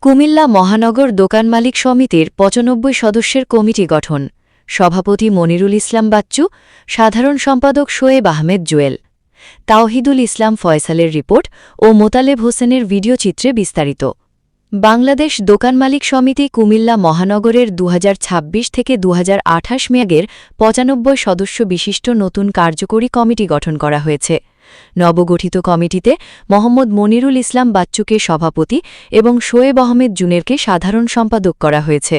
কুমিল্লা মহানগর দোকান মালিক সমিতির ৯৫ সদস্যের কমিটি গঠন। সভাপতি মনিরুল ইসলাম বাচ্চু, সাধারণ সম্পাদক শোয়েব আহমেদ জুয়েল। তাওহিদুল ইসলাম ফয়সালের রিপোর্ট ও মোতালেব হোসেনের ভিডিও চিত্রে বিস্তারিত। বাংলাদেশ দোকান মালিক সমিতি কুমিল্লা মহানগরের ২০২৬ থেকে ২০২৮ মেয়াদের ৯৫ সদস্য বিশিষ্ট নতুন কার্যকরী কমিটি গঠন করা হয়েছে। নবগঠিত কমিটিতে মোহাম্মদ মনিরুল ইসলাম বাচ্চুকে সভাপতি এবং শোয়েব আহমেদ জুনেরকে সাধারণ সম্পাদক করা হয়েছে।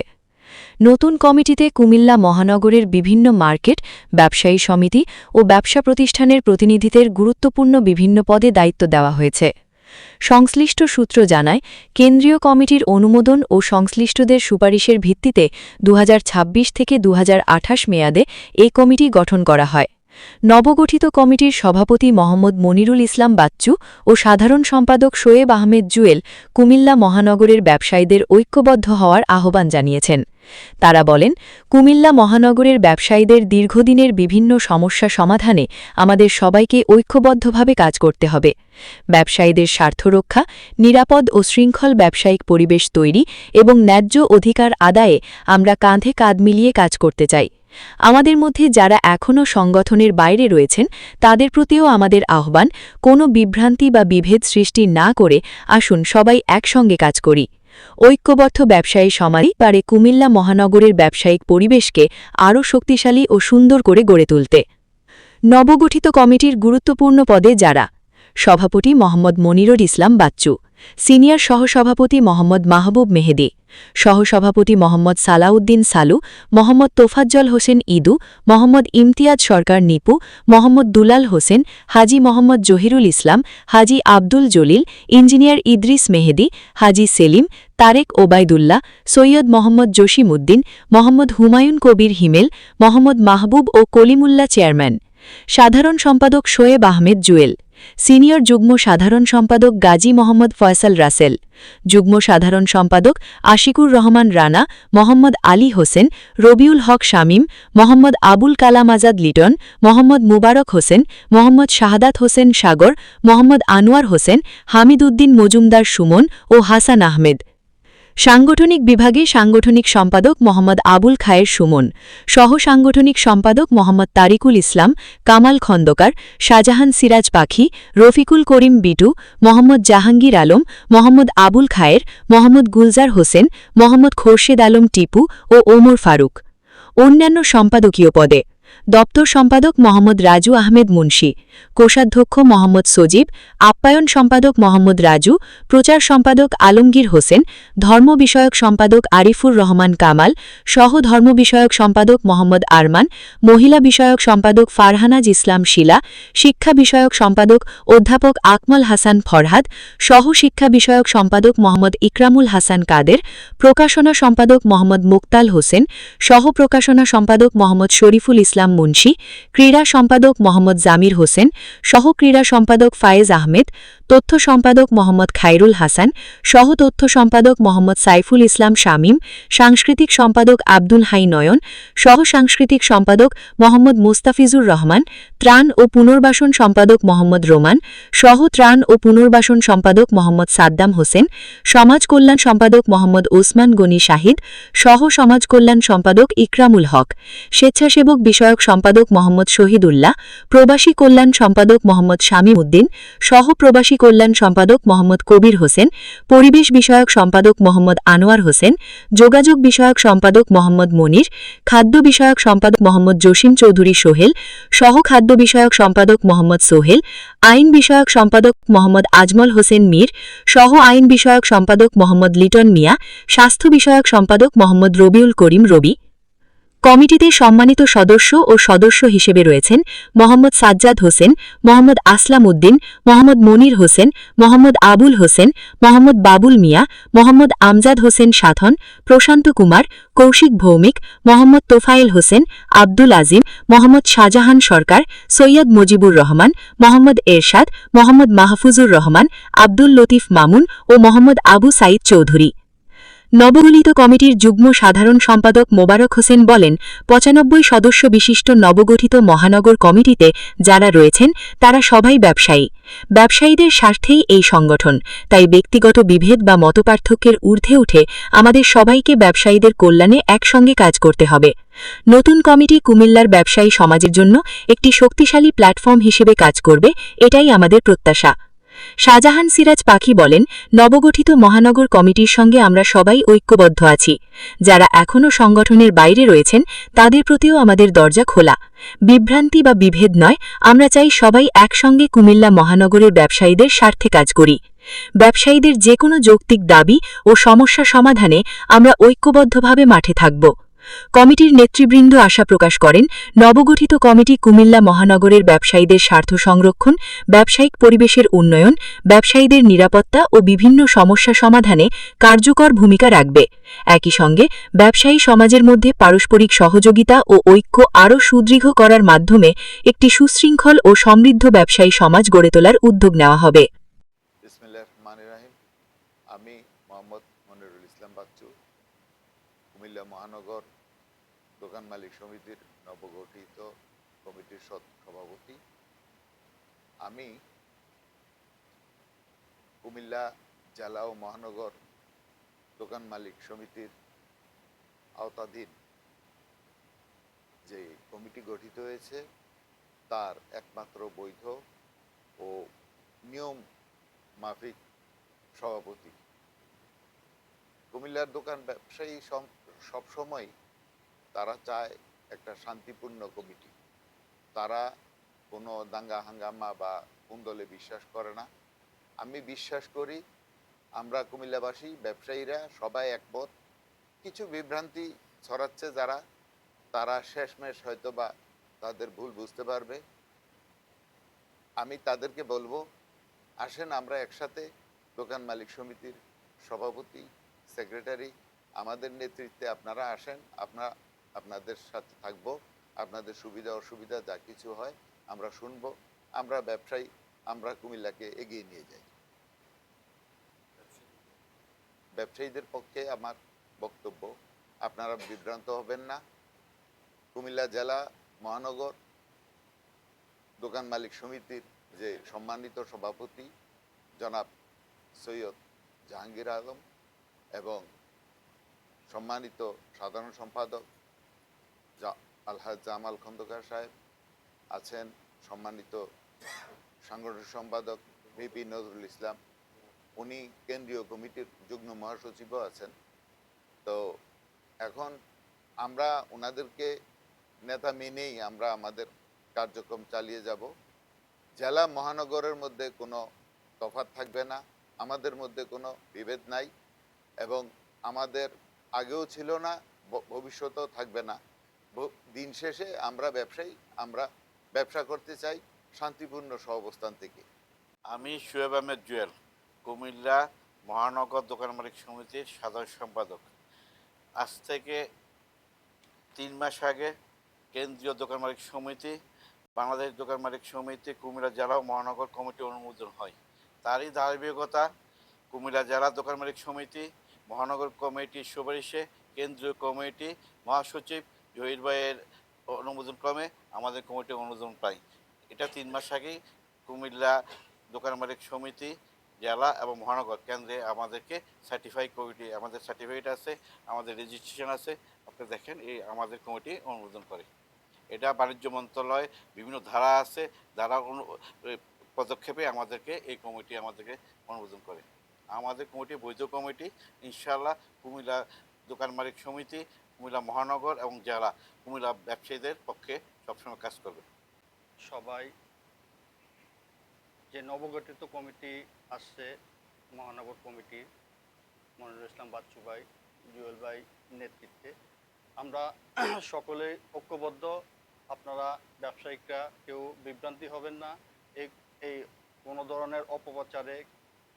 নতুন কমিটিতে কুমিল্লা মহানগরের বিভিন্ন মার্কেট, ব্যবসায়ী সমিতি ও ব্যবসা প্রতিষ্ঠানের প্রতিনিধিদের গুরুত্বপূর্ণ বিভিন্ন পদে দায়িত্ব দেওয়া হয়েছে। সংশ্লিষ্ট সূত্র জানায়, কেন্দ্রীয় কমিটির অনুমোদন ও সংশ্লিষ্টদের সুপারিশের ভিত্তিতে ২০২৬ থেকে ২০২৮ মেয়াদে এ কমিটি গঠন করা হয়। নবগঠিত কমিটির সভাপতি মোহাম্মদ মনিরুল ইসলাম বাচ্চু ও সাধারণ সম্পাদক শোয়েব আহমেদ জুয়েল কুমিল্লা মহানগরের ব্যবসায়ীদের ঐক্যবদ্ধ হওয়ার আহ্বান জানিয়েছেন। তারা বলেন, কুমিল্লা মহানগরের ব্যবসায়ীদের দীর্ঘদিনের বিভিন্ন সমস্যা সমাধানে আমাদের সবাইকে ঐক্যবদ্ধভাবে কাজ করতে হবে। ব্যবসায়ীদের স্বার্থ রক্ষা, নিরাপদ ও শৃঙ্খল ব্যবসায়িক পরিবেশ তৈরি এবং ন্যায্য অধিকার আদায়ে আমরা কাঁধে কাঁধ মিলিয়ে কাজ করতে চাই। আমাদের মধ্যে যারা এখনও সংগঠনের বাইরে রয়েছেন তাদের প্রতিও আমাদের আহ্বান, কোনো বিভ্রান্তি বা বিভেদ সৃষ্টি না করে আসুন সবাই একসঙ্গে কাজ করি। ঐক্যবদ্ধ ব্যবসায়ী সমাজই পারে কুমিল্লা মহানগরের ব্যবসায়িক পরিবেশকে আরও শক্তিশালী ও সুন্দর করে গড়ে তুলতে। নবগঠিত কমিটির গুরুত্বপূর্ণ পদে যারা: সভাপতি মোহাম্মদ মনিরুল ইসলাম বাচ্চু, সিনিয়র সহসভাপতি মোহাম্মদ মাহবুব মেহেদি, সহসভাপতি মোহাম্মদ সালাউদ্দিন সালু, মোহাম্মদ তোফাজ্জল হোসেন ইদু, মোহাম্মদ ইমতিয়াজ সরকার নিপু, মোহাম্মদ দুলাল হোসেন, হাজি মোহাম্মদ জহিরুল ইসলাম, হাজি আব্দুল জলিল, ইঞ্জিনিয়ার ইদ্রিস মেহেদি, হাজি সেলিম, তারেক ওবায়দুল্লাহ, সৈয়দ মোহাম্মদ জসিমউদ্দিন, মোহাম্মদ হুমায়ুন কবির হিমেল, মোহাম্মদ মাহবুব ও কলিমুল্লাহ চেয়ারম্যান। সাধারণ সম্পাদক শোয়েব আহমেদ জুয়েল, সিনিয়র যুগ্ম সাধারণ সম্পাদক গাজী মোহাম্মদ ফয়সাল রাসেল, যুগ্ম সাধারণ সম্পাদক আশিকুর রহমান রানা, মোহাম্মদ আলী হোসেন, রবিউল হক শামীম, মোহাম্মদ আবুল কালাম আজাদ লিটন, মোহাম্মদ মুবারক হোসেন, মোহাম্মদ শাহাদাত হোসেন সাগর, মোহাম্মদ আনোয়ার হোসেন, হামিদ উদ্দিন মজুমদার সুমন ও হাসান আহমেদ। সাংগঠনিক বিভাগে সাংগঠনিক সম্পাদক মোহাম্মদ আবুল খায়ের সুমন, সহ সাংগঠনিক সম্পাদক মোহাম্মদ তারিকুল ইসলাম, কামাল খন্দকার, শাহজাহান সিরাজ পাখি, রফিকুল করিম বিটু, মোহাম্মদ জাহাঙ্গীর আলম, মোহাম্মদ আবুল খায়ের, মোহাম্মদ গুলজার হোসেন, মোহাম্মদ খোরশেদ আলম টিপু ও ওমর ফারুক। অন্যান্য সম্পাদকীয় পদে: দপ্তর সম্পাদক মোহাম্মদ রাজু আহমেদ মুন্সি, কোষাধ্যক্ষ মোহাম্মদ সজীব, আপ্যায়ন সম্পাদক মোহাম্মদ রাজু, প্রচার সম্পাদক আলমগীর হোসেন, ধর্ম বিষয়ক সম্পাদক আরিফুর রহমান কামাল, সহ ধর্ম বিষয়ক সম্পাদক মোহাম্মদ আরমান, মহিলা বিষয়ক সম্পাদক ফারহানাজ ইসলাম শিলা, শিক্ষা বিষয়ক সম্পাদক অধ্যাপক আকমল হাসান ফরহাদ, সহ শিক্ষা বিষয়ক সম্পাদক মোহাম্মদ ইকরামুল হাসান কাদের, প্রকাশনা সম্পাদক মোহাম্মদ মুক্তাল হোসেন, সহ প্রকাশনা সম্পাদক মোহাম্মদ শরীফুল ইসলাম মুন্সি, ক্রীড়া সম্পাদক মোহাম্মদ জামির হোসেন, সহ ক্রীড়া সম্পাদক ফায়েজ আহমেদ, তথ্য সম্পাদক মোহাম্মদ খায়রুল হাসান, সহ তথ্য সম্পাদক মোহাম্মদ সাইফুল ইসলাম শামীম, সাংস্কৃতিক সম্পাদক আব্দুল হাই নয়ন, সহ সাংস্কৃতিক সম্পাদক মোহাম্মদ মুস্তাফিজুর রহমান, ত্রাণ ও পুনর্বাসন সম্পাদক মোহাম্মদ রোমান, সহ ত্রাণ ও পুনর্বাসন সম্পাদক মোহাম্মদ সাদ্দাম হোসেন, সমাজ কল্যাণ সম্পাদক মোহাম্মদ ওসমান গনি শাহিদ, সহ সমাজ কল্যাণ সম্পাদক ইকরামুল হক, স্বেচ্ছাসেবক বিষয়ক সম্পাদক মোহাম্মদ শহীদুল্লাহ, প্রবাসী কল্যাণ সম্পাদক মোহাম্মদ শামীম উদ্দিন, সহ প্রবাসী কল্যাণ সম্পাদক মোহাম্মদ কবির হোসেন, পরিবেশ বিষয়ক সম্পাদক মোহাম্মদ আনোয়ার হোসেন, যোগাযোগ বিষয়ক সম্পাদক মোহাম্মদ মনির, খাদ্য বিষয়ক সম্পাদক মোহাম্মদ জসিম চৌধুরী সোহেল, সহ খাদ্য বিষয়ক সম্পাদক মোহাম্মদ সোহেল, আইন বিষয়ক সম্পাদক মোহাম্মদ আজমল হোসেন মীর, সহ আইন বিষয়ক সম্পাদক মোহাম্মদ লিটন মিয়া, স্বাস্থ্য বিষয়ক সম্পাদক মোহাম্মদ রবিউল করিম রবি। কমিটিতে সম্মানিত সদস্য ও সদস্য হিসেবে রয়েছেন মোহাম্মদ সাজ্জাদ হোসেন, মোহাম্মদ আসলাম উদ্দিন, মোহাম্মদ মনির হোসেন, মোহাম্মদ আবুল হোসেন, মোহাম্মদ বাবুল মিয়া, মোহাম্মদ আমজাদ হোসেন সাধন, প্রশান্ত কুমার, কৌশিক ভৌমিক, মোহাম্মদ তোফায়েল হোসেন, আব্দুল আজিম, মোহাম্মদ শাহজাহান সরকার, সৈয়দ মুজিবুর রহমান, মোহাম্মদ এরশাদ, মোহাম্মদ মাহফুজুর রহমান, আব্দুল লতিফ মামুন ও মোহাম্মদ আবু সাইদ চৌধুরী। নবগঠিত কমিটির যুগ্ম সাধারণ সম্পাদক মোবারক হোসেন বলেন, ৯৫ সদস্য বিশিষ্ট নবগঠিত মহানগর কমিটিতে যারা রয়েছেন তারা সবাই ব্যবসায়ী। ব্যবসায়ীদের স্বার্থেই এই সংগঠন, তাই ব্যক্তিগত বিভেদ বা মতপার্থক্যের ঊর্ধ্বে উঠে আমাদের সবাইকে ব্যবসায়ীদের কল্যাণে একসঙ্গে কাজ করতে হবে। নতুন কমিটি কুমিল্লার ব্যবসায়ী সমাজের জন্য একটি শক্তিশালী প্ল্যাটফর্ম হিসেবে কাজ করবে, এটাই আমাদের প্রত্যাশা। শাহজাহান সিরাজ পাখি বলেন, নবগঠিত মহানগর কমিটির সঙ্গে আমরা সবাই ঐক্যবদ্ধ আছি। যারা এখনও সংগঠনের বাইরে রয়েছেন তাদের প্রতিও আমাদের দরজা খোলা। বিভ্রান্তি বা বিভেদ নয়, আমরা চাই সবাই একসঙ্গে কুমিল্লা মহানগরের ব্যবসায়ীদের স্বার্থে কাজ করি। ব্যবসায়ীদের যে কোনো যৌক্তিক দাবি ও সমস্যা সমাধানে আমরা ঐক্যবদ্ধভাবে মাঠে থাকব। কমিটির নেতৃবৃন্দ আশা প্রকাশ করেন, নবগঠিত কমিটি কুমিল্লা মহানগরের ব্যবসায়ীদের স্বার্থ সংরক্ষণ, ব্যবসায়িক পরিবেশের উন্নয়ন, ব্যবসায়ীদের নিরাপত্তা ও বিভিন্ন সমস্যা সমাধানে কার্যকর ভূমিকা রাখবে। একই সঙ্গে ব্যবসায়ী সমাজের মধ্যে পারস্পরিক সহযোগিতা ও ঐক্য আরও সুদৃঢ় করার মাধ্যমে একটি সুশৃঙ্খল ও সমৃদ্ধ ব্যবসায়ী সমাজ গড়ে তোলার উদ্যোগ নেওয়া হবে। বিসমিল্লাহির রহমানির রহিম। আমি মোহাম্মদ মনিরুল ইসলাম বাচ্চু, কুমিল্লা মহানগর দোকান মালিক সমিতির নবগঠিত কমিটির সভাপতি। আমি কুমিল্লা জেলা ও মহানগর দোকান মালিক সমিতির আওতাধীন যে কমিটি গঠিত হয়েছে তার একমাত্র বৈধ ও নিয়ম মাফিক সভাপতি। কুমিল্লার দোকান ব্যবসায়ী সবসময় তারা চায় একটা শান্তিপূর্ণ কমিটি। তারা কোনো দাঙ্গা হাঙ্গামা বা কুন্দলে বিশ্বাস করে না। আমি বিশ্বাস করি আমরা কুমিল্লাবাসী ব্যবসায়ীরা সবাই একমত। কিছু বিভ্রান্তি ছড়াচ্ছে যারা, তারা শেষমেশ হয়তো বা তাদের ভুল বুঝতে পারবে। আমি তাদেরকে বলবো, আসেন আমরা একসাথে দোকান মালিক সমিতির সভাপতি, সেক্রেটারি, আমাদের নেতৃত্বে আপনারা আসেন, আপনাদের সাথে থাকব, আপনাদের সুবিধা অসুবিধা যা কিছু হয় আমরা শুনব। আমরা ব্যবসায়ী, আমরা কুমিল্লাকে এগিয়ে নিয়ে যাই। ব্যবসায়ীদের পক্ষে আমার বক্তব্য, আপনারা বিভ্রান্ত হবেন না। কুমিল্লা জেলা মহানগর দোকান মালিক সমিতির যে সম্মানিত সভাপতি জনাব সৈয়দ জাহাঙ্গীর আলম এবং সম্মানিত সাধারণ সম্পাদক আলহাজ জামাল খন্দকার সাহেব আছেন, সম্মানিত সাংগঠনিক সম্পাদক ভিপি নজরুল ইসলাম, উনি কেন্দ্রীয় কমিটির যুগ্ম মহাসচিবও আছেন। তো এখন আমরা ওনাদেরকে নেতা মেনেই আমরা আমাদের কার্যক্রম চালিয়ে যাব। জেলা মহানগরের মধ্যে কোনো তফাৎ থাকবে না, আমাদের মধ্যে কোনো বিভেদ নাই এবং আমাদের আগেও ছিল না, ভবিষ্যতেও থাকবে না। দিন শেষে আমরা ব্যবসায়ী, আমরা ব্যবসা করতে চাই শান্তিপূর্ণ সহাবস্থান থেকে। আমি শোয়েব আহমেদ জুয়েল, কুমিল্লা মহানগর দোকান মালিক সমিতির সাধারণ সম্পাদক। আজ থেকে 3 মাস আগে কেন্দ্রীয় দোকান মালিক সমিতি, বাংলাদেশ দোকান মালিক সমিতি, কুমিল্লা জেলা ও মহানগর কমিটি অনুমোদন হয়। তারই ধারাবাহিকতা কুমিল্লা জেলা দোকান মালিক সমিতি, মহানগর কমিটির সুপারিশে কেন্দ্রীয় কমিটি মহাসচিব জহির ভাইয়ের অনুমোদন ক্রমে আমাদের কমিটি অনুমোদন পাই। এটা 3 মাস আগেই কুমিল্লা দোকান মালিক সমিতি জেলা এবং মহানগর কেন্দ্রে আমাদেরকে সার্টিফাই কমিটি, আমাদের সার্টিফিকেট আছে, আমাদের রেজিস্ট্রেশন আছে। আপনি দেখেন এই আমাদের কমিটি অনুমোদন করে। এটা বাণিজ্য মন্ত্রণালয় বিভিন্ন ধারা আছে, ধারা পদক্ষেপে আমাদেরকে এই কমিটি আমাদেরকে অনুমোদন করে। আমাদের কমিটি বৈধ কমিটি। ইনশাআল্লাহ কুমিল্লা দোকান মালিক সমিতি, কুমিল্লা মহানগর এবং জেলা কুমিল্লা ব্যবসায়ীদের পক্ষে সবসময় কাজ করবে। সবাই যে নবগঠিত কমিটি আসছে মহানগর কমিটির মনিরুল ইসলাম বাচ্চু ভাই, জুয়েল ভাই নেতৃত্বে, আমরা সকলে ঐক্যবদ্ধ। আপনারা ব্যবসায়িকরা কেউ বিভ্রান্তি হবেন না, এই কোনো ধরনের অপপ্রচারে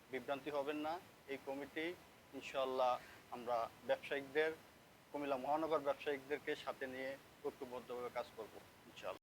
বিভ্রান্তি হবেন না। এই কমিটি ইনশাআল্লাহ আমরা ব্যবসায়িকদের, কুমিল্লা মহানগর ব্যবসায়িকদেরকে সাথে নিয়ে ঐক্যবদ্ধভাবে কাজ করব।